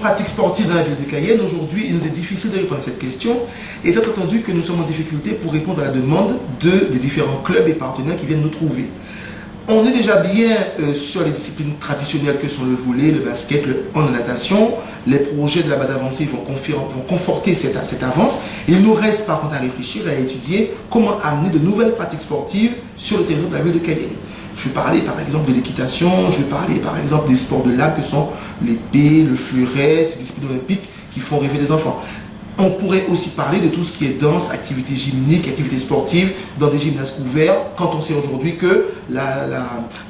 pratique sportive dans la ville de Cayenne? Aujourd'hui, il nous est difficile de répondre à cette question, étant entendu que nous sommes en difficulté pour répondre à la demande des différents clubs et partenaires qui viennent nous trouver. On est déjà bien sur les disciplines traditionnelles que sont le volley, le basket, le hand, la natation. Les projets de la base avancée vont conforter cette avance. Il nous reste par contre à réfléchir et à étudier comment amener de nouvelles pratiques sportives sur le territoire de la ville de Cayenne. Je vais parler par exemple de l'équitation, je vais parler par exemple des sports de l'âme que sont l'épée, le fleuret, ces disciplines olympiques qui font rêver les enfants. On pourrait aussi parler de tout ce qui est danse, activité gymnique, activité sportive dans des gymnases couverts, quand on sait aujourd'hui que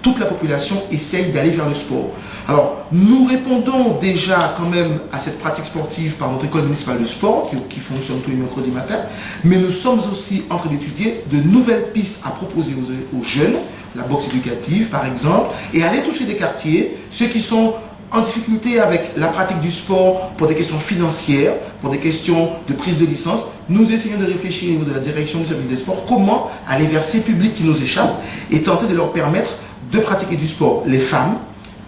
toute la population essaye d'aller vers le sport. Alors, nous répondons déjà quand même à cette pratique sportive par notre école municipale de sport, qui fonctionne tous les mercredis matin, mais nous sommes aussi en train d'étudier de nouvelles pistes à proposer aux jeunes, la boxe éducative par exemple, et aller toucher des quartiers, ceux qui sont en difficulté avec la pratique du sport pour des questions financières, pour des questions de prise de licence. Nous essayons de réfléchir au niveau de la direction du service des sports, comment aller vers ces publics qui nous échappent et tenter de leur permettre de pratiquer du sport. Les femmes,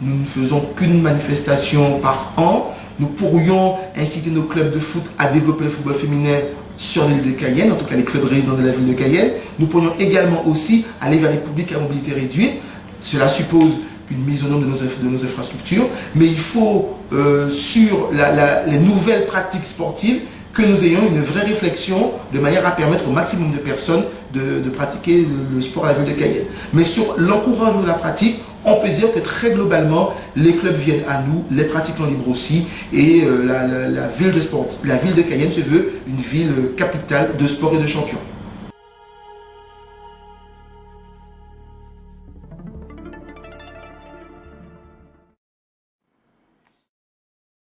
nous ne faisons qu'une manifestation par an. Nous pourrions inciter nos clubs de foot à développer le football féminin sur l'île de Cayenne, en tout cas les clubs résidents de la ville de Cayenne. Nous pourrions également aussi aller vers les publics à mobilité réduite. Cela suppose une mise au nombre de nos infrastructures, mais il faut, sur les nouvelles pratiques sportives, que nous ayons une vraie réflexion de manière à permettre au maximum de personnes de pratiquer le sport à la ville de Cayenne. Mais sur l'encouragement de la pratique, on peut dire que très globalement, les clubs viennent à nous, les pratiquants libres aussi, et la ville de Cayenne se veut une ville capitale de sport et de champions.